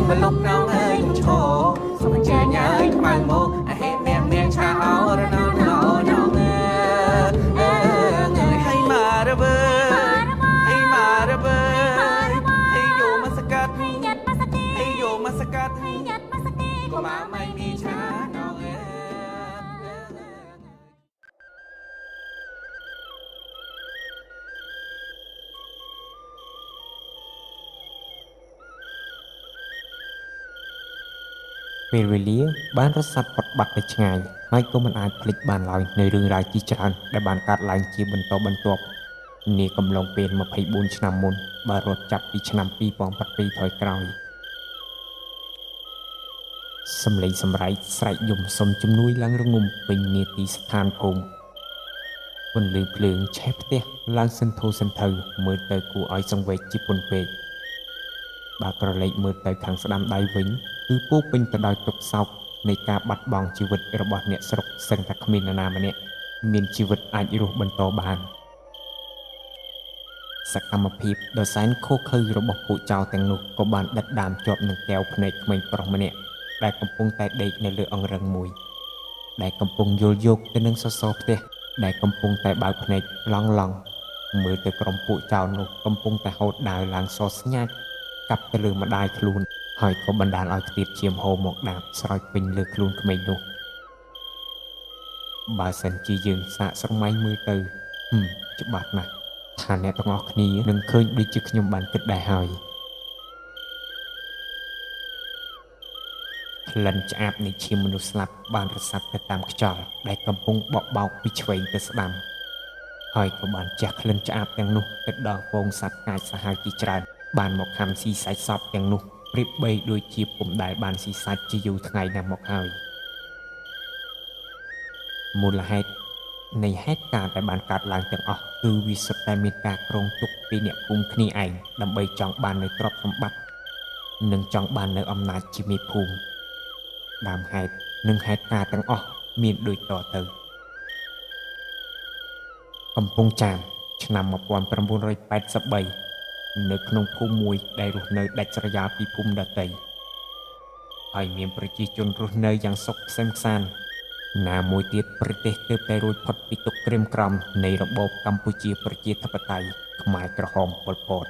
mà lúc nào ơi chỗ sao mà chờ nhớ mà mô hẹn miệng chào nó người hay mà ra bơi hay mà ra bơi hay vô mà sạc cắt hay vô mà sạc cắt có mà mày mi cha nóពេលវេលាបានរត់សັດផុតបាត់ទៅឆ្ងាយហើយក៏មិនអាចភ្លេចបានឡើយនៅរឿងរ៉ាវជាច្រើនដែលបានកើតឡើងជាបន្តបន្ទាប់នាកំឡុងពេល24ឆ្នាំមុនបើរត់ចាប់ពីឆ្នាំ2007ថយក្រោយសំឡេងសម្រែកស្រែកយំសុំជំនួយឡើងរងំពេញនាទីស្ថានភូមិពន្លឺភ្លើងឆេះផ្ទះឡើងសន្ធោសន្ធៅមើលទៅគួរឲ្យសង្វេគជាពន់ពេកបើក្រឡេកមើលទៅខាងស្ដាំដៃវិញគឺពោពេញទៅដោយទុក្ខសោកនៃការបាត់បង់ជីវិតរបស់អ្នកស្រុកសឹងតែគ្មាននរណាម្នាក់មានជីវិតអាចរស់បន្តបានសកម្មភាពដ៏សែនឃោរឃៅរបស់ពួកចៅទាំងនោះក៏បានដិតដាមជាប់នឹងកែវភ្នែកក្មេងប្រុសម្នាក់ដែលកំពុងតែដេកនៅលើអង្រឹងមួយដែលកំពុងយល់យោគទៅនឹងសសរផ្ទះដែលកំពុងតែបើកភ្នែកឡង់មើលទៅក្រុមពួកចៅនោះកំពុងតែហូតដាវឡើងសស្ញាច់កាប់ទៅលើម្ដាយខ្លួនហើយក៏បណ្ដាលឲ្យខ្ទាតឈាមហូរមកដាបស្រោចពេញលើខ្លួនក្មេងនោះបើសិនជាយើងសាកស្រមៃមើលទៅច្បាស់ណាស់ថាអ្នកទាំងអស់គ្នានឹងឃើញដូចជាខ្ញុំបានគិតដែរហើយក្លិនឆ្អាបនៃឈាមមនុស្សស្លាប់បានរសាត់ទៅតាមខ្យល់ដែលកំពុងបក់បោកពីឆ្វេងទៅស្ដាំហើយក៏បានជះក្លិនឆ្អាបទាំងនោះទៅដល់ហ្វូងសត្វកាចសាហាវជាច្រើនបានមកហាំស៊ីសាច់សពទាំងនោះប្រៀបបីដូចជាពុំដែលបានស៊ីសាច់ជាយូរថ្ងៃណាស់មកហើយមូលហេតុនៃហេតុការណ៍ដែលបានកើតឡើងទាំងអស់គឺវាសុទ្ធតែមានការក្រងទុកពីអ្នកភូមិគ្នាឯងដើម្បីចង់បាននូវទ្រព្យសម្បត្តិនិងចង់បាននូវអំណាចជាមេភូមិដើមហេតុនិងហេតុការណ៍ទាំងអស់មានដូចតទៅកំពង់ចាមឆ្នាំ1983នៅក្នុងភូមិមួយដែលរស់នៅដាច់ស្រយាលពីភូមិដទៃហើយមានប្រជាជនរស់នៅយ៉ាងសុខក្សេមក្សាន្តណាមួយទៀតប្រទេសទើបតែរួចផុតពីទុក្ខក្រៀមក្រំនៃរបបកម្ពុជាប្រជាធិបតេយ្យខ្មែរក្រហមប៉ុលពត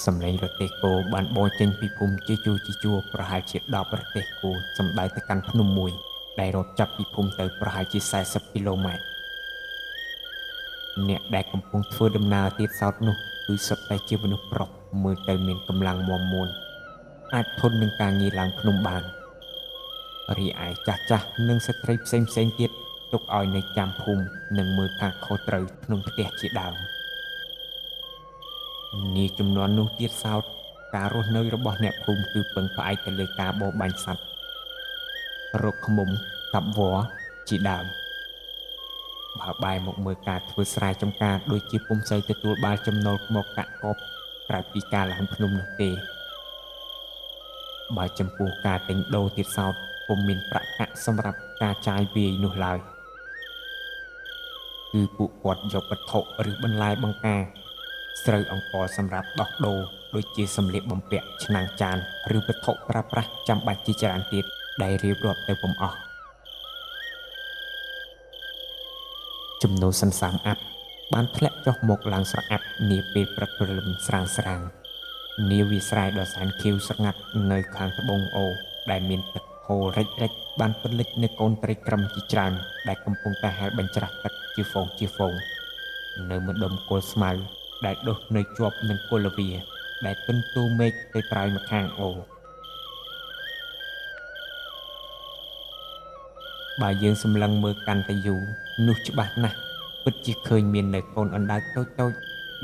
សម្លេងរទេះគោបានបោះចេញពីភូមិជាជួរប្រហែលជា10រទេះគោសម្ដៅទៅកាន់ភ្នំមួយដែលរត់ចាប់ពីភូមិទៅប្រហែលជា40គីឡូម៉ែត្រអ្នកដែលកំពុងធ្វើដំណើរទៀតសោតនោះគឺសុទ្ធតែជាមនុស្សប្រុសមើលទៅមានកម្លាំងមាំមួនអាចធន់នឹងការងារឡើងភ្នំបានរីឯចាស់និងស្ត្រីផ្សេងទៀតទុកឲ្យនៅចាំភូមិនិងមើលការខុសត្រូវក្នុងផ្ទះជាដើមនាចំនួននោះទៀតសោតការរស់នៅរបស់អ្នកភូមិគឺពឹងផ្អែកទៅលើការបរបាញ់សត្វរកឃ្មុំកាប់វល្លិជាដើមបើបែរមកមើលការធ្វើស្រែចម្ការដូចជាពុំសូវទទួលបានចំណូលមកកាក់កបក្រៅពីការឡើងភ្នំនោះទេបើចំពោះការទិញដូរទៀតសោតពុំមានប្រាក់កាក់សម្រាប់ការចាយវាយនោះឡើយគឺពួកគាត់យកវត្ថុឬបន្លែបង្ការស្រូវអង្ករសម្រាប់ដោះដូរដូចជាសម្លៀកបំពាក់ឆ្នាំងចានឬវត្ថុប្រើប្រាស់ចាំបាច់ជាច្រើនទៀតដែលរៀបរាប់ទៅពុំអស់ចំណូលសន្សំអាប់បានធ្លាក់ចុះមកឡើងស្រអាប់នាពេលព្រឹកព្រលឹមស្រាងនាវាស្រែដ៏សែនខៀវស្រងាត់នៅខាងត្បូងអូដែលមានទឹកហូររិចបានពន្លិចនៅកូនត្រីក្រឹមជាច្រើនដែលកំពុងតែហែលបញ្ច្រាស់ទឹកជាហ្វូងនៅម្ដុំគល់ស្មៅដែលដុះនៅជាប់នឹងគល់លាវាដែលទន្ទូមេឃទៅត្រើយមកខាងអូបើយើងសម្លឹងមើលកាន់តែយូរនោះច្បាស់ណាស់ពិតជាឃើញមាននៅកូនអណ្ដើកតូច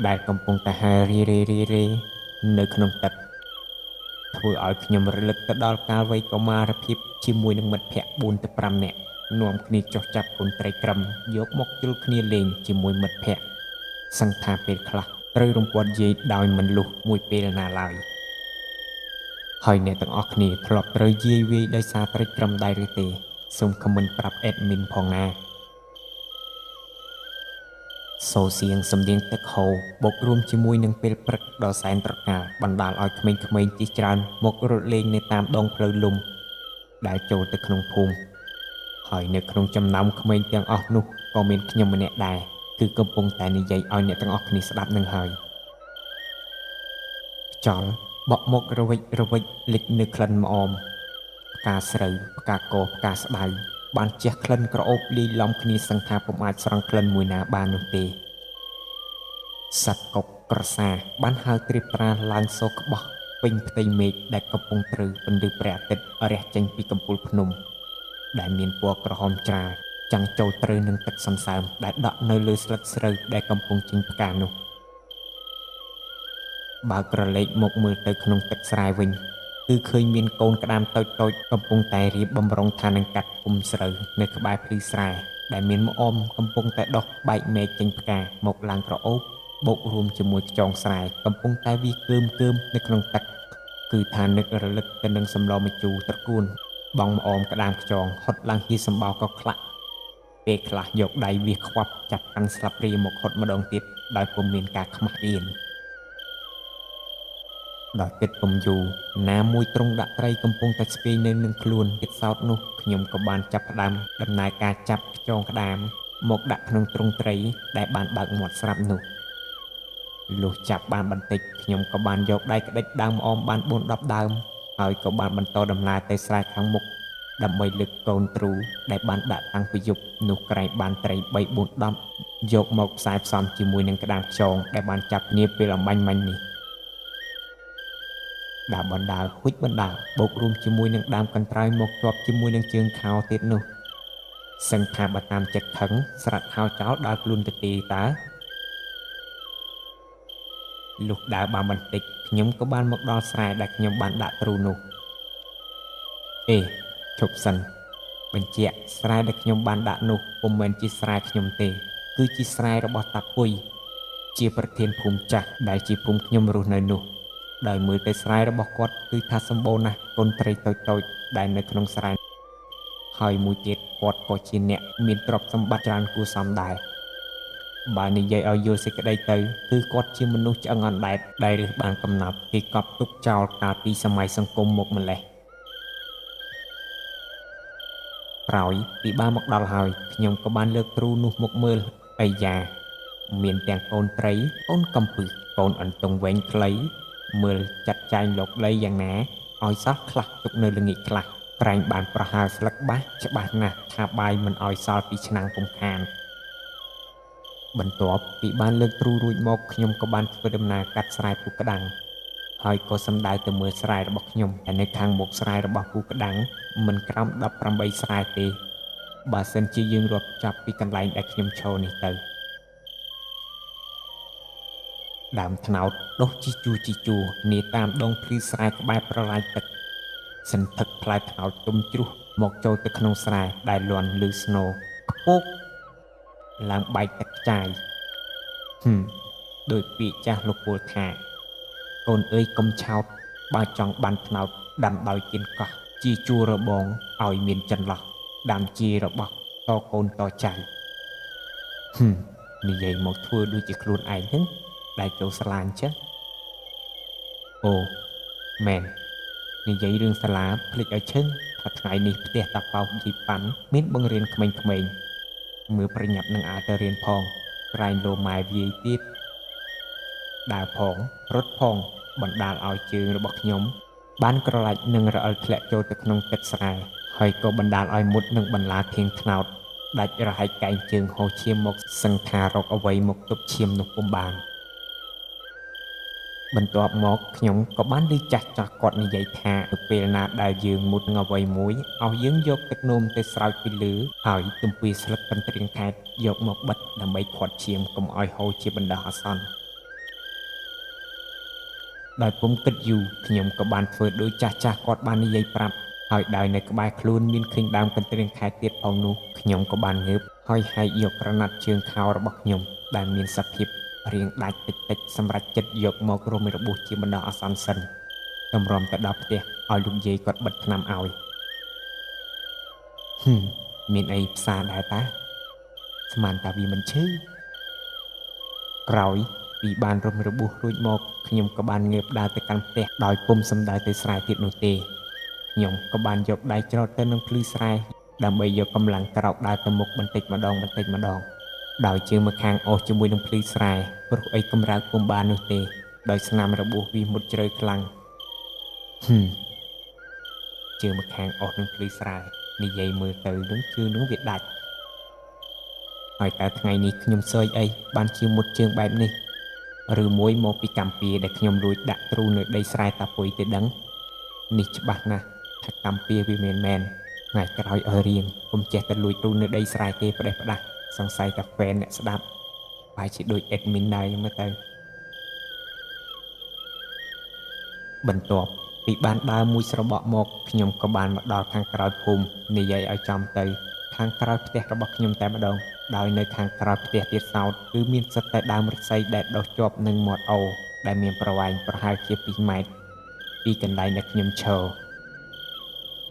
ដែលកំពុងតែហែលរេនៅក្នុងទឹកធ្វើឲ្យខ្ញុំរលឹកទៅដល់កាលវ័យកុមារភាពជាមួយនឹងមិត្តភ័ក្តិ4ទៅ5នាក់នាំគ្នាចុះចាប់កូនត្រីក្រឹមយកមកជុលគ្នាលេងជាមួយមិត្តភ័ក្តិសង្ឃថាពេលខ្លះត្រូវរំពាត់យាយដោយមិនលុះមួយពេលណាឡើយហើយអ្នកទាំងអស់គ្នាធ្លាប់ត្រូវយាយវាយដោយសារត្រីក្រឹមដែរឬទេសូមខមមិនប្រាប់ admin ផងណាស សូរសៀងសំនៀងទឹកហូរបូករួមជាមួយនឹងពេលព្រឹកដ៏សែនត្រកាលបណ្ដាលឲ្យក្មេងៗជិះច្រើនមករត់លេងនៅតាមដងផ្លូវលំដែលចូលទៅក្នុងភូមិហើយនៅក្នុងចំណោមក្មេងទាំងអស់នោះក៏មានខ្ញុំម្នាក់ដែរគឺកំពុងតែនិយាយឲ្យអ្នកទាំងអស់គ្នាស្ដាប់នឹងហើយខ្យល់បក់មករវិចរវិចលិចនៅក្លិនម្អមផ្កាស្រូវផ្កាកោផ្កាស្ដៅបានជះក្លិនក្រអូបលាយឡំគ្នាសឹងថាពុំអាចស្រង់ក្លិនមួយណាបាននោះទេសត្វកុកក្រសាបានហើរត្រៀបត្រាឡើងសូរក្បោះពេញផ្ទៃមេឃដែលកំពុងត្រូវពន្លឺព្រះអាទិត្យរះចេញពីកំពូលភ្នំដែលមានពណ៌ក្រហមច្រាលចាំងចូលត្រូវនឹងទឹកសន្សើមដែលដក់នៅលើស្លឹកស្រូវដែលកំពុងចេញផ្កានោះបើក្រឡេកមកមើលទៅក្នុងទឹកស្រែវិញគឺឃើញមានកូនក្តាមតូចៗកំពុងតែរៀបបំរុងថានឹងកាត់ពុំស្រូវនៅក្បែរភ្លឺស្រែដែលមានម្អមកំពុងតែដោះបែកមែកចេញផ្កាមកឡើងក្រអូបបូករួមជាមួយខ្យងស្រែកំពុងតែវាកើមនៅក្នុងទឹកគឺថានឹករលឹកទៅនឹងសម្លម្ជូរត្រកួនបងម្អមក្តាមខ្យងហត់ឡើងហៀសម្បោក៏ខ្លាក់ពេលខ្លះយកដៃវាខ្វាប់ចាប់កាន់ស្លាបព្រាមកហត់ម្ដងទៀតដោយពុំមានការខ្មាស់អៀនដល់គិតពំយូរណាមួយត្រង់ដាក់ត្រីកំពុងតែស្ពាយនៅនឹងខ្លួនទៀតសោតនោះខ្ញុំក៏បានចាប់ផ្ដើមដំណើរការចាប់ខ្យងក្តាមមកដាក់ក្នុងទ្រុងត្រីដែលបានបើកមាត់ស្រាប់នោះលុះចាប់បានបន្តិចខ្ញុំក៏បានយកដៃក្តិចដើមអមបាន 4-10 ដើមហើយក៏បានបន្តដំណើរទៅស្រែខាងមុខដើម្បីលើកកូនទ្រូដែលបានដាក់តាំងពីយប់នោះក្រែងបានត្រី 3-4 ដប់យកមកផ្សាយផ្សំជាមួយនឹងក្តាមខ្យងដែលបានចាប់គ្នាពេលអំបញ្ញមិញនេះដើមបណ្ដាលហួចបណ្ដាលបូករួមជាមួយនឹងដើមកន្ត្រៃមកជាប់ជាមួយនឹងជើងខោទៀតនោះសឹងថាបើតាមចិត្តខឹងស្រាត់ហៅចោលដើរខ្លួនទៅទីតើលុះដើរបានបន្តិចខ្ញុំក៏បានមកដល់ស្រែដែលខ្ញុំបានដាក់ទ្រូនោះឈប់សិនបញ្ជាក់ស្រែដែលខ្ញុំបានដាក់នោះពុំមែនជាស្រែខ្ញុំទេគឺជាស្រែរបស់តាពុយជាប្រធានភូមិចាស់ដែលជាភូមិខ្ញុំរស់នៅនោះដោយមើលទៅស្រែរបស់គាត់គឺថាសម្បូរណាស់កូនត្រីតូចៗដែលនៅក្នុងស្រែហើយមួយទៀតគាត់ក៏ជាអ្នកមានទ្រព្យសម្បត្តិច្រើនគួរសមដែរបើនិយាយឲ្យយល់សេចក្តីទៅគឺគាត់ជាមនុស្សឆ្អឹងអណ្ដែតដែលរើសបានកំណត់គេកប់ទុកចោលកាលពីសម័យសង្គមមកម្លេះក្រោយពីបានមកដល់ហើយខ្ញុំក៏បានលើកទ្រូនោះមកមើលអាយ៉ាមានទាំងកូនត្រីកូនកំពឹសកូនអន្ទង់វែងខ្លីមើលចាត់ចែងលោកដីយ៉ាងណាឲ្យសោះខ្លះទុកនៅល្ងាចខ្លះប្រែងបានប្រហើស្លឹកបាសច្បាស់ណាស់ថាបាយមិនឲ្យសល់ពីឆ្នាំងពុំខានបន្ទាប់ពីបានលើកទ្រូរួចមកខ្ញុំក៏បានធ្វើដំណើរកាត់ស្រែពូក្តាំងហើយក៏សម្ដៅទៅមើលស្រែរបស់ខ្ញុំតែនៅខាងមុខស្រែរបស់ពូក្តាំងមិនក្រោម18ស្រែទេបើសិនជាយើងរាប់ចាប់ពីកន្លែងដែលខ្ញុំឈរនេះទៅដើមត្នោតដុះជីជួនាតាមដងភ្លឺស្រែក្បែរប្រឡាយទឹកសន្ធឹកផ្លែត្នោតទុំជ្រុះមកចូលទៅក្នុងស្រែដែលលាន់ឮស្នូរខ្ពកឡើងបែកទឹកចាយដោយពាក្យចាស់លោកពលថាកូនអើយកុំឆោតបើចង់បានត្នោតដាំដោយគៀនកោះជាជួររបងឲ្យមានចន្លោះដាំជារបស់តកូនតចៅនិយាយមកធ្វើដូចជាខ្លួនឯងហ្នឹងដែលចូលសាលាអញ្ចឹងអូមែននិយាយរឿងសាលាភ្លេចឲ្យឈឹងថាថ្ងៃនេះផ្ទះតាប៉ោជីប៉ាន់មានបង្រៀនក្មេងៗមើលប្រញាប់នឹងអាចទៅរៀនផងក្រែងលោម៉ែវាយទៀតដើរផងរត់ផងបណ្ដាលឲ្យជើងរបស់ខ្ញុំបានក្រឡាច់នឹងរអិលធ្លាក់ចូលទៅក្នុងទឹកស្រែហើយក៏បណ្ដាលឲ្យមុតនឹងបន្លាធៀងថ្នោតដាច់រហែកកែងជើងហោឈាមមកសឹងថារកអ្វីមកទប់ឈាមនោះពុំបានបន្ទាប់មកខ្ញុំក៏បានឮចាស់គាត់និយាយថាទៅពេលណាដែលយើងមុតនឹងអ្វីមួយឲ្យយើងយកទឹកនោមទៅស្រោចពីលើហើយទំពាស្លឹកកន្ទ្រៀងខែតយកមកបិទដើម្បីខាត់ឈាមកុំឲ្យហូរជាបណ្ដោះអាសន្នដោយពុំគិតយូរខ្ញុំក៏បានធ្វើដោយចាស់គាត់បាននិយាយប្រាប់ហើយដោយនៅក្បែរខ្លួនមានឃើញដើមកន្ទ្រៀងខែតទៀតផងនោះខ្ញុំក៏បានងើបហើយហែកយកក្រណាត់ជើងខោរបស់ខ្ញុំដែលមានសភាពរៀងដាច់តិចសម្រាប់ចិត្តយកមករុំរបួសជាបណ្ដោះអាសន្នសិនតម្រាំទៅដល់ផ្ទះឲ្យលោកយាយគាត់បិទថ្នាំឲ្យមានអីផ្សារដែរតាស្មានតាវាមិនឈឺ ក្រោយពីបានរំរបួសរួចមកខ្ញុំក៏បានងើបដើរទៅកាន់ផ្ទះដោយពុំសំដៅទៅស្រែទៀតនោះទេខ្ញុំក៏បានយកដៃច្រត់ទៅនឹងភ្លឺស្រែដើម្បីយកកម្លាំងក្រោកដើរទៅមុខបន្តិចម្ដងដោយជើងម្ខាងអូសជាមួយនឹងភ្លឺស្រែព្រោះអីកម្រើកពុំបាននោះទេដោយស្នាមរបួសវាមុតជ្រៅខ្លាំងជើងម្ខាងអូសនឹងភ្លឺស្រែនិយាយមើលទៅនឹងជើងនឹងវាដាច់ហើយតើថ្ងៃនេះខ្ញុំសើចអីបានជាមុតជើងបែបនេះឬមួយមកពីកម្ពុជាដែលខ្ញុំលួចដាក់ទ្រូនៅដីស្រែតាពុយទេដឹងនេះច្បាស់ណាស់ថាកម្ពុជាវាមិនមែនថ្ងៃក្រោយឲ្យរៀងកុំចេះតែលួចទ្រូនៅដីស្រែទេផ្ដេសផ្ដាស់សង្ស័យតែហ្វេនអ្នកស្ដាប់បែរជាដូចអេដមីនដែរមើលទៅបន្ទាប់ពីបានដើរមួយស្របក់មកខ្ញុំក៏បានមកដល់ខាងក្រោយភូមិនិយាយឲ្យចំទៅខាងក្រោយផ្ទះរបស់ខ្ញុំតែម្ដងដោយនៅខាងក្រោយផ្ទះទៀតសោតគឺមានសិតតែដើមឫស្សីដែលដុះជាប់នឹងមាត់អូរដែលមានប្រវែងប្រហែលជា2ម៉ែត្រពីកន្លែងដែលខ្ញុំឈរ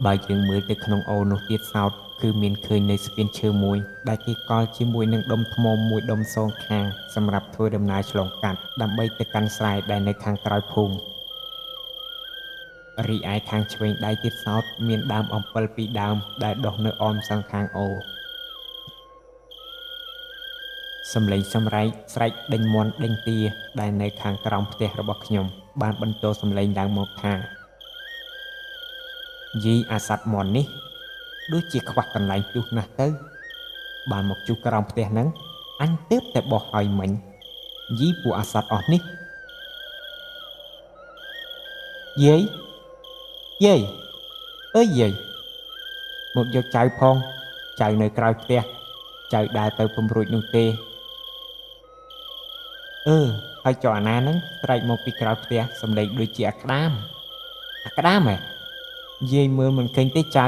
បើយើងមើលទៅក្នុងអូរនោះទៀតសោតគឺមានឃើញនៅស្ពានឈើមួយដែលគេកល់ជាមួយនឹងដុំថ្មមួយដុំសងខាងសម្រាប់ធ្វើដំណើរឆ្លងកាត់ដើម្បីទៅកាន់ស្រែដែលនៅខាងក្រោយភូមិរីឯខាងឆ្វេងដៃទៀតសោតមានដើមអំពិលពីរដើមដែលដុះនៅអមសងខាងអូរសំឡេងសម្រែកស្រែកដេញមាន់ដេញទាដែលនៅខាងក្រោមផ្ទះរបស់ខ្ញុំបានបន្ទោសំឡេងឡើងមកថាយីអាសត្វមាន់នេះដូចជាខ្វះកន្លែងជុះណាស់ទៅបានមកជុះក្រោមផ្ទះហ្នឹងអញទើបតែបោះឲ្យមិញយីពួកអាសត្វអស់នេះយាយអើយយាយមកយកចៅផងចៅនៅក្រោយផ្ទះចៅដើរទៅពំរួចនោះទេហើយចុះអាណាហ្នឹងស្រែកមកពីក្រោយផ្ទះសំឡេងដូចជាអាក្តាមហ៎យាយមើលមិនឃើញទេចៅ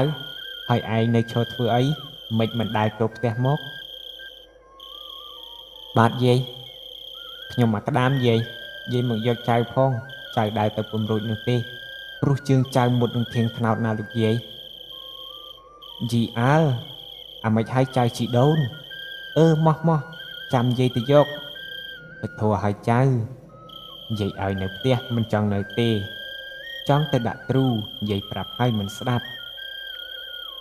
ហើយឯងនៅឈរធ្វើអីមិនមិនដើរចូលផ្ទះមកបាទយាយខ្ញុំអាក្តាមយាយមកយកចៅផងចៅដើរទៅពំរួចនោះទេព្រោះជើងចៅមុតនឹងធៀងថ្នោតណាលោកយាយយីអើអាមិនឲ្យចៅជីដូនមកចាំយាយទៅយកទៅធัวឲ្យចៅយាយឲ្យនៅផ្ទះមិនចង់នៅទេចង់ទៅដាក់ទ្រូយាយប្រាប់ឲ្យមិនស្ដាប់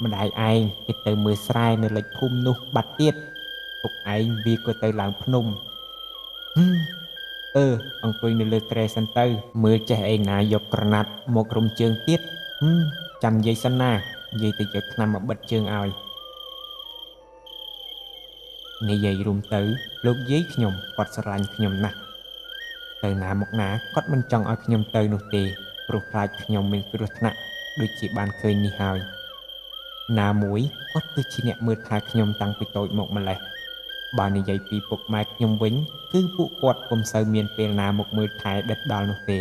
ម្ដាយឯងគេទៅមើលស្រែនៅលិចភូមិនោះបាត់ទៀតពុកឯងវាក៏ទៅឡើងភ្នំអង្គុយនៅលើគ្រែសិនទៅមើលចេះឯណាយកក្រណាត់មករំជើងទៀតចាំយាយសិនណាយាយទៅយកថ្នាំមកបិទជើងឲ្យនិយាយរួមទៅលោកយាយខ្ញុំគាត់ស្រឡាញ់ខ្ញុំណាស់ទៅណាមកណាគាត់មិនចង់ឲ្យខ្ញុំទៅនោះទេព្រោះខ្លាចខ្ញុំមានគ្រោះថ្នាក់ដូចជាបានឃើញនេះហើយណាមួយគាត់គឺជាអ្នកមើលថែខ្ញុំតាំងពីតូចមកម្លេះបើនិយាយពីពុកម៉ែខ្ញុំវិញគឺពួកគាត់ពុំសូវមានពេលណាមកមើលថែដិតដល់នោះទេ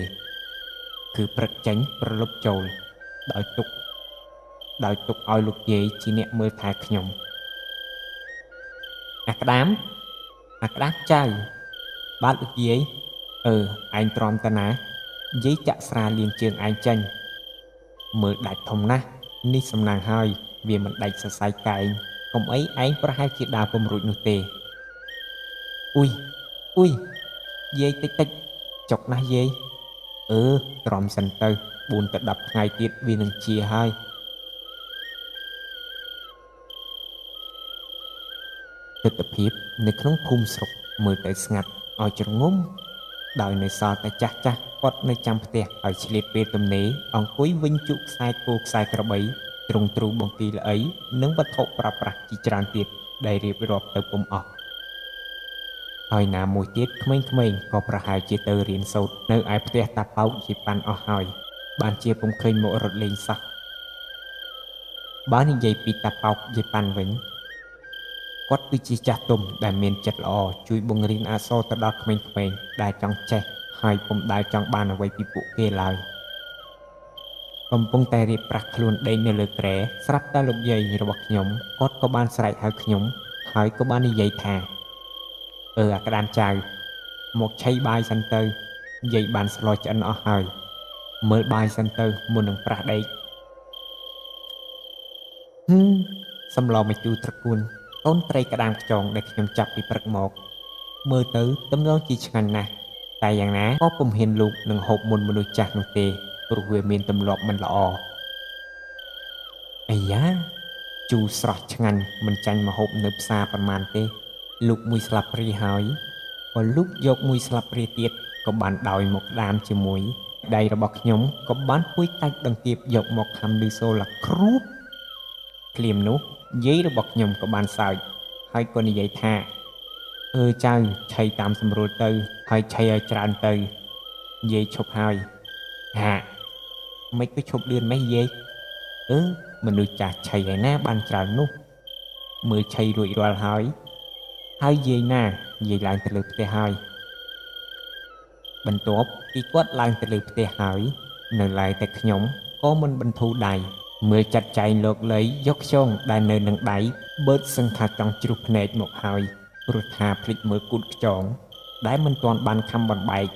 គឺព្រឹកចេញប្រលប់ចូលដោយទុកឲ្យលោកយាយជាអ្នកមើលថែខ្ញុំអាក្តាមចៅបាទលោកយាយឯងទ្រាំតាណាយាយចាក់ស្រាលាងជើងឯងចេញមើលដាច់ធំណាស់នេះសំណាងហើយវាមិនដាច់សរសៃកែងកុំអីឯងប្រហែលជាដើរពុំរួចនោះទេអ៊ុយយាយតិចចុកណាស់យាយទ្រាំសិនទៅ4ទៅ10ថ្ងៃទៀតវានឹងជាហើយទិដ្ឋភាពនៅក្នុងភូមិស្រុកមើលទៅស្ងាត់ឲ្យជ្រងំដោយនៅសល់តែចាស់គាត់នៅចាំផ្ទះឲ្យឆ្លៀតពេលទំនេរអង្គុយវិញជក់ខ្សែគោខ្សែក្របីទ្រង់ទ្រូបង្គីល្អីនិងវត្ថុប្រើប្រាស់ជាច្រើនទៀតដែលរៀបរាប់ទៅពុំអស់ហើយណាមួយទៀតក្មេងៗក៏ប្រហែលជាទៅរៀនសូត្រនៅឯផ្ទះតាប៉ោកជាប៉ាន់អស់ហើយបានជាពុំឃើញមករត់លេងសោះបើនិយាយពីតាប៉ោកជាប៉ាន់វិញគាត់គឺជាចាស់ទុំដែលមានចិត្តល្អជួយបង្រៀនអក្សរទៅដល់ក្មេងៗដែលចង់ចេះហើយពុំដែលចង់បានអ្វីពីពួកគេឡើយកំពុងតែរៀបប្រាស់ខ្លួនដេញនៅលើគ្រែស្រាប់តែលោកយាយរបស់ខ្ញុំគាត់ក៏បានស្រែកហៅខ្ញុំហើយក៏បាននិយាយថាអាក្តាមចៅមកឆៃបាយសិនទៅយាយបានស្លោឆ្អិនអស់ហើយមើលបាយសិនទៅមុននឹងប្រាស់ដេកសម្លម្ជូរត្រកួនកូនត្រីក្តាមខ្យងដែលខ្ញុំចាប់ពីព្រឹកមក មើលទៅទំនងជាឆ្ងាញ់ណាស់តែយ៉ាងណាក៏ពុំហ៊ានលោកនឹងហូបមុនមនុស្សចាស់នោះទេព្រោះវាមានទម្លាប់មិនល្អអាយ៉ាជូរស្រស់ឆ្ងាញ់មិនចាញ់មកហូបនៅផ្សារប៉ុន្មានទេលោកមួយស្លាបព្រាហើយក៏លោកយកមួយស្លាបព្រាទៀតក៏បានដោយមកក្តាមជាមួយដៃរបស់ខ្ញុំក៏បានពួយកាច់ដង្កៀបយកមកខំលឺសូឡាគ្រូបភ្លាមនោះយាយរបស់ខ្ញុំក៏បានសើចហើយក៏និយាយថាចៅឆៃតាមស្រួលទៅហើយឆៃឲ្យច្រើនទៅយាយឈប់ហើយហាមិនក៏ឈប់លឿនម៉េះយាយមនុស្សចាស់ឆៃឯណាបានច្រើននោះមើលឆៃរួចរាល់ហើយយាយណាយាយឡើងទៅលើផ្ទះហើយបន្ទាប់ពីគាត់ឡើងទៅលើផ្ទះហើយនៅឡើយតែខ្ញុំក៏មិនបន្ធូរដៃមើលចាត់ចែងលោកលីយកខ្យងដែលនៅនឹងដៃបឺតសង្ខាចង់ជ្រុះភ្នែកមកហើយព្រោះថាភ្លេចមើលគូតខ្យងដែលមិនទាន់បានខំបំបែក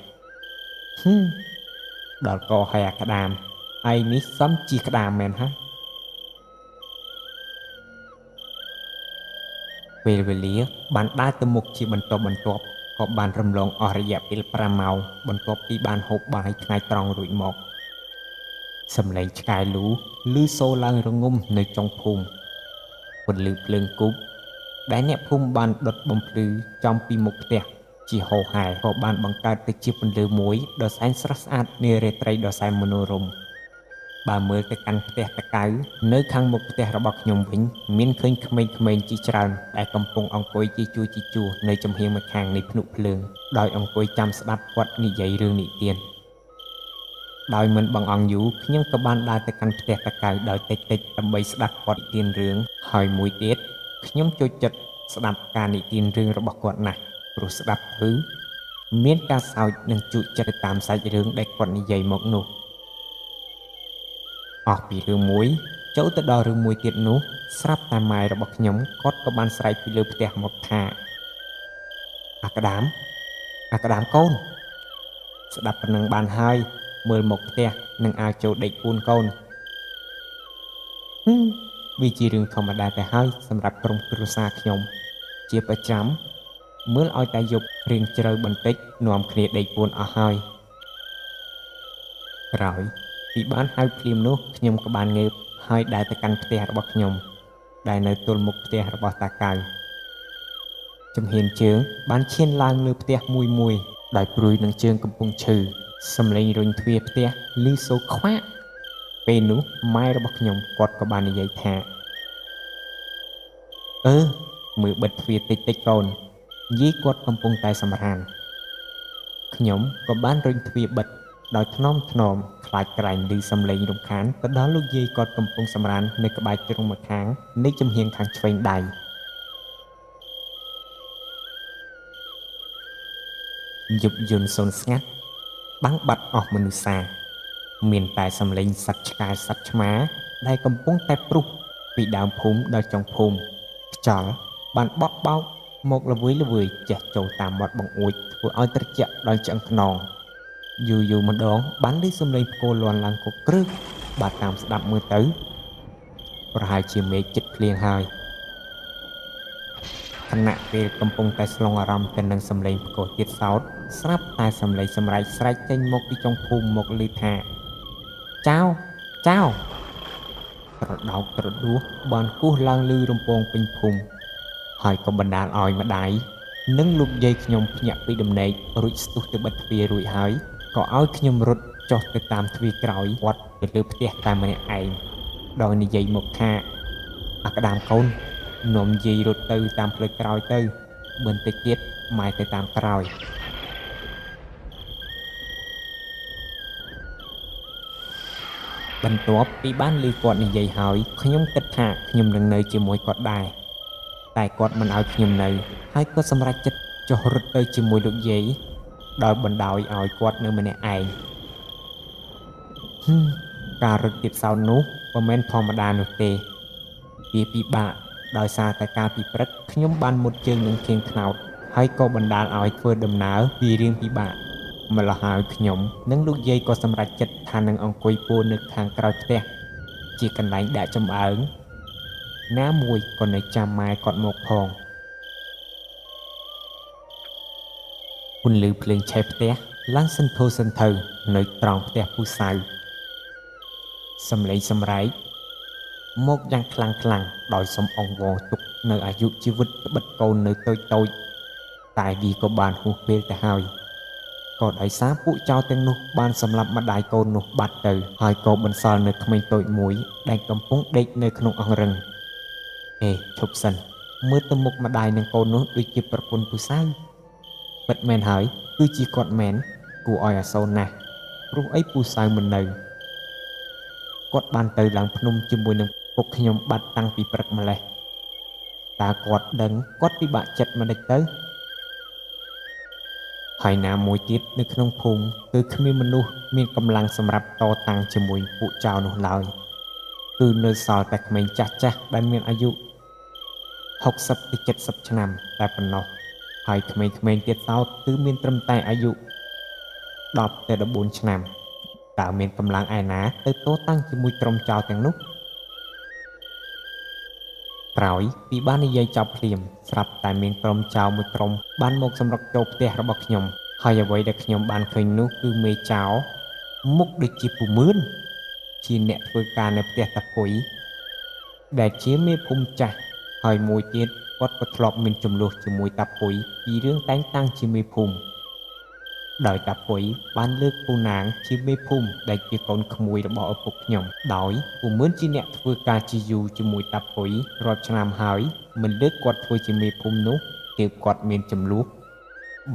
ដល់កហើយអាក្តាមឯនេះសំជាក្តាមមែនហ៎ពេលវេលាបានដើរទៅមុខជាបន្តបន្ទាប់ក៏បានរំលងអស់រយៈពេល5ម៉ោងបន្ទាប់ពីបានហូបបាយថ្ងៃត្រង់រួចមកសំឡេងឆ្កែលូឮសូរឡើងរងំនៅចុងភូមិពន្លឺភ្លើងគប់ដែលអ្នកភូមិបានដុតបំភ្លឺចំពីមុខផ្ទះជាហូរហែក៏បានបង្កើតទៅជាពន្លឺមួយដ៏សែនស្រស់ស្អាតនារាត្រីដ៏សែនមនោរម្យបើមើលទៅកាន់ផ្ទះតកៅនៅខាងមុខផ្ទះរបស់ខ្ញុំវិញមានឃើញក្មេងៗជាច្រើនដែលកំពុងអង្គុយជាជួរនៅចំហៀងម្ខាងនៃភ្នក់ភ្លើងដោយអង្គុយចាំស្ដាប់គាត់និយាយរឿងនិទានដោយមិនបង្អង់យូរខ្ញុំក៏បានដើរទៅកាន់ផ្ទះតកៅដោយតិចដើម្បីស្ដាប់គាត់និទានរឿងហើយមួយទៀតខ្ញុំចូលចិត្តស្ដាប់ការនិទានរឿងរបស់គាត់ណាស់ព្រោះស្ដាប់ទៅមានការសើចនិងជក់ចិត្តតាមសាច់រឿងដែលគាត់និយាយមកនោះអស់ពីរឿងមួយចូលទៅដល់រឿងមួយទៀតនោះស្រាប់តែម៉ែរបស់ខ្ញុំគាត់ក៏បានស្រែកពីលើផ្ទះមកថាអាក្តាមកូនស្ដាប់ប៉ុណ្ណឹងបានហើយមើលមកផ្ទះនឹងអាចចូលដេកពួនកូនវាជារឿងធម្មតាទៅហើយសម្រាប់ក្រុមគ្រួសារខ្ញុំជាប្រចាំមើលឲ្យតែយប់រៀងជ្រៅបន្តិចនាំគ្នាដេកពួនអស់ហើយក្រោយពីបានហៅភ្លាមនោះខ្ញុំក៏បានងើបហើយដើរទៅកាន់ផ្ទះរបស់ខ្ញុំដែលនៅទល់មុខផ្ទះរបស់តាកៅជំហានជើងបានឈានឡើងលើផ្ទះមួយដោយព្រួយនឹងជើងកំពុងឈឺសំឡេងរុញទ្វារផ្ទះឮសូរខ្វាក់ពេលនោះម៉ែរបស់ខ្ញុំគាត់ក៏បាននិយាយថាមើលបិទទ្វារតិចកូនយាយគាត់កំពុងតែសម្រានខ្ញុំក៏បានរុញទ្វារបិទដោយថ្នមខ្លាចក្រែងឮសំឡេងរំខានទៅដល់លោកយាយគាត់កំពុងសម្រាននៅក្បែរជ្រុងម្ខាងនៃចំហៀងខាងឆ្វេងដៃយប់យន់សូន្យស្ងាត់បាំងបាត់អស់មនុស្សសាមានតែសំឡេងសត្វឆ្កែសត្វឆ្មាដែលកំពុងតែព្រុសពីដើមភូមិដល់ចុងភូមិខ្យល់បានបក់បោកមកល្វើយចេះចូលតាមមាត់បង្អួចធ្វើឲ្យត្រជាក់ដល់ឆ្អឹងខ្នងយូរម្ដងបានឮសំឡេងផ្គរលាន់ឡើងកក្រឹកបាត់តាមស្ដាប់មើលទៅប្រហែលជាមេឃជិតភ្លៀងហើយខណៈពេលកំពុងតែស្លងអារម្មណ៍ទៅនឹងសំឡេងផ្គរទៀតសោតស្រាប់តែសំឡេងសម្រែកស្រែកចេញមកពីចុងភូមិមកឮថាចៅត្រដោកត្រដួសបានគោះឡើងឮរំពងពេញភូមិហើយក៏បណ្ដាលឲ្យម្ដាយនិងលោកយាយខ្ញុំភ្ញាក់ពីដំណេករួចស្ទុះទៅបិទទ្វាររួចហើយក៏ឲ្យខ្ញុំរត់ចុះទៅតាមទ្វារក្រោយវត្តទៅលើផ្ទះតែម្នាក់ឯងដោយនិយាយមកថាអាក្តាមកូននាំយាយរត់ទៅតាមផ្លូវក្រោយទៅបន្តិចទៀតម៉ែទៅតាមក្រោយបន្ទាប់ពីបានឮគាត់និយាយហើយខ្ញុំគិតថាខ្ញុំនឹងនៅជាមួយគាត់ដែរតែគាត់មិនឲ្យខ្ញុំនៅហើយគាត់សម្រេចចិត្តចុះរត់ទៅជាមួយលោកយាយដោយបណ្ដោយឲ្យគាត់នៅម្នាក់ឯងការរត់ទៀតសោតនោះមិនមែនធម្មតានោះទេវាពិបាកដោយសារតែការពីព្រឹកខ្ញុំបានមុតជើងនឹងធៀងថ្នោតហើយក៏បណ្ដាលឲ្យធ្វើដំណើរវារៀងពិបាកម្ល៉េះហើយខ្ញុំនិងលោកយាយក៏សម្រេចចិត្តថានឹងអង្គុយពួរនៅខាងក្រោយផ្ទះជាកន្លែងដាក់ចម្អើងណាមួយក៏នៅចាំម៉ែគាត់មកផង ពន្លឺភ្លើងឆេះផ្ទះឡើងសន្ធោសន្ធៅនៅត្រង់ផ្ទះពូសៅសំឡេងសម្រែកមកយ៉ាងខ្លាំងដោយសំអង្វរទុកនៅអាយុជីវិតត្បិតកូននៅតូចតែវាក៏បានហួសពេលទៅហើយក៏ដោយសារពួកចៅទាំងនោះបានសម្លាប់ម្ដាយកូននោះបាត់ទៅហើយក៏បន្សល់នៅក្មេងតូចមួយដែលកំពុងដេកនៅក្នុងអង្រឹងឈប់សិនមើលទៅមុខម្ដាយនិងកូននោះដូចជាប្រពន្ធពូសៅពិតមែនហើយគឺជាគាត់មែនគួរឲ្យអាសូរណាស់ព្រោះអីពូសៅមិននៅគាត់បានទៅឡើងភ្នំជាមួយនឹងពុកខ្ញុំបាត់តាំងពីព្រឹកម្លេះតើគាត់ដឹងគាត់ពិបាកចិត្តមិនដេចទៅហើយណាមួយទៀតនៅក្នុងភូមិគឺគ្មានមនុស្សមានកម្លាំងសម្រាប់តតាំងជាមួយពួកចៅនោះឡើយគឺនៅសល់តែក្មេងចាស់ដែលមានអាយុ60ទៅ70ឆ្នាំតែប៉ុណ្ណោះហើយក្មេងៗទៀតសោតគឺមានត្រឹមតែអាយុ10ទៅ14ឆ្នាំតើមានកម្លាំងឯណាទៅតតាំងជាមួយក្រុមចៅទាំងនោះក្រោយពីបាននិយាយចប់ភ្លាមស្រាប់តែមានក្រុមចៅមួយក្រុមបានមកសម្រុកចូលផ្ទះរបស់ខ្ញុំហើយអ្វីដែលខ្ញុំបានឃើញនោះគឺមេចៅមុខដូចជាពូមឿនជាអ្នកធ្វើការនៅផ្ទះតាពុយដែលជាមេភូមិចាស់ហើយមួយទៀតគាត់ក៏ធ្លាប់មានចំនួនជាមួយតាពុយពីរឿងតែងតាំងជាមេភូមិដោយតាពុយបានលើកពូណាងជាមេភូមិដែលជាកូនក្មួយរបស់ឪពុកខ្ញុំដោយពូមឿនជាអ្នកធ្វើការជាយូរជាមួយតាពុយរាប់ឆ្នាំហើយមិនលើកគាត់ធ្វើជាមេភូមិនោះទើបគាត់មានចំនួន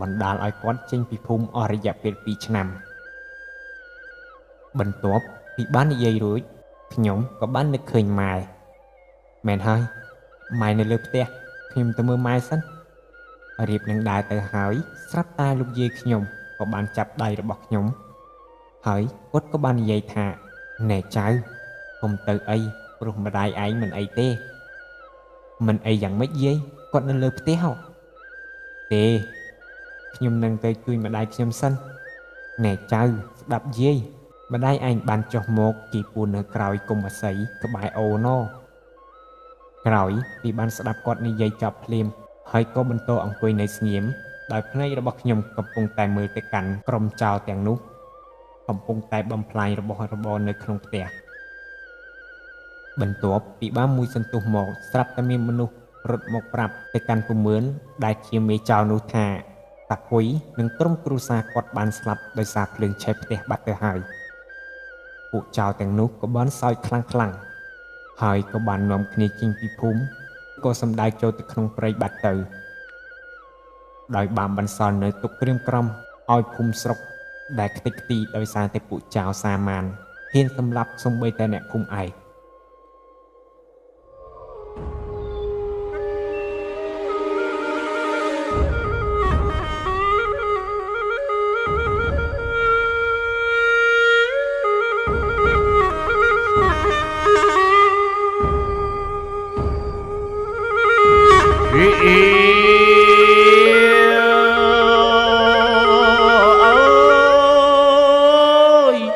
បណ្ដាលឲ្យគាត់ចេញពីភូមិអស់រយៈពេល2ឆ្នាំបន្ទាប់ពីបាននិយាយរួចខ្ញុំក៏បាននឹកឃើញម៉ែមែនហើយម៉ែនៅលើផ្ទះខ្ញុំទៅមើលម៉ែសិនរៀបនឹងដើរទៅហើយស្រាប់តែលោកយាយខ្ញុំក៏បានចាប់ដៃរបស់ខ្ញុំហើយគាត់ក៏បាននិយាយថាណែចៅកុំទៅអីព្រោះម្ដាយឯងមិនអីទេមិនអីយ៉ាងម៉េចយាយគាត់នៅលើផ្ទះទេខ្ញុំនឹងទៅជួយម្ដាយខ្ញុំសិនណែចៅស្ដាប់យាយម្ដាយឯងបានចុះមកពីពួននៅក្រោយគុំអាស័យក្បែរអូណក្រោយពីបានស្ដាប់គាត់និយាយចប់ភ្លាមហើយក៏បន្តអង្គុយនៅស្ងៀមដោយភ្នែករបស់ខ្ញុំកំពុងតែមើលទៅកាន់ក្រុមចៅទាំងនោះកំពុងតែបំផ្លាញរបស់របរនៅក្នុងផ្ទះបន្ទាប់ពីបានមួយសន្ទុះមកស្រាប់តែមានមនុស្សរត់មកប្រាប់ទៅកាន់ពូមឿនដែលជាមេចៅនោះថាតាពុយនិងក្រុមគ្រួសារគាត់បានស្លាប់ដោយសារភ្លើងឆេះផ្ទះបាត់ទៅហើយពួកចៅទាំងនោះក៏បានសោយខ្លាំងហើយក៏បាននាំគ្នាចេញពីភូមិក៏សម្ដៅចូលទៅក្នុងព្រៃបាត់ទៅដោយបានបន្សល់នៅទុកក្រៀមក្រំឲ្យភូមិស្រុកដែលខ្ទេចខ្ទីដោយសារតែពួកចៅសាមានហ៊ានសម្លាប់សូម្បីតែអ្នកភូមិឯង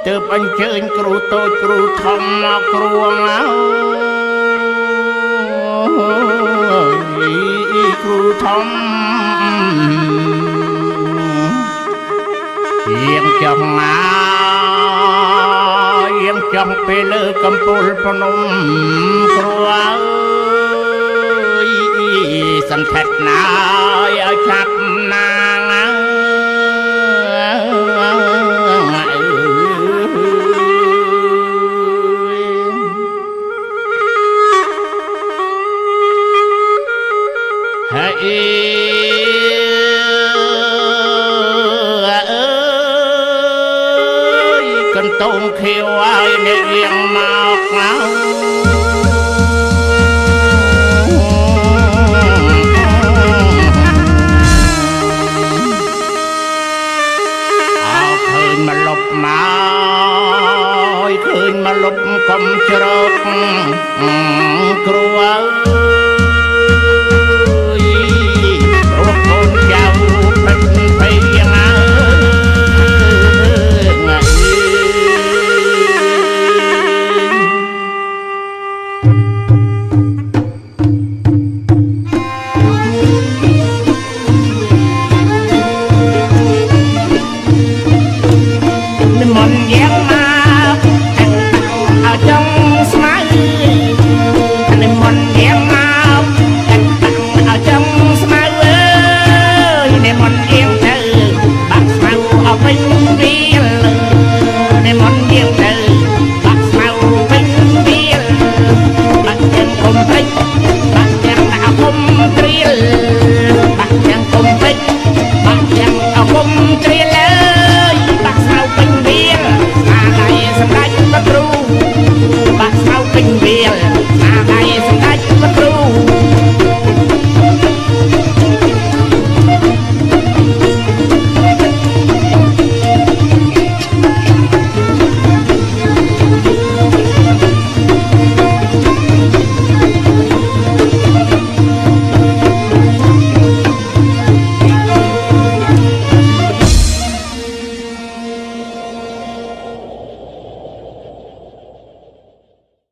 ទើបអញ្ជើញគ្រូតូចគ្រូធំមកគ្រួងគ្រូធំយាងចង់មកយាងចង់ពេលលើកំពូលភ្នំគ្រូអើយសន្ធិដ្ឋណាយឲ្យឆាប់ណាងកន្តោមខៀវឲ្យអ្នករៀងមកឃើញមកលុបមកឃើញមកលុបកុំជ្រកគ្រូ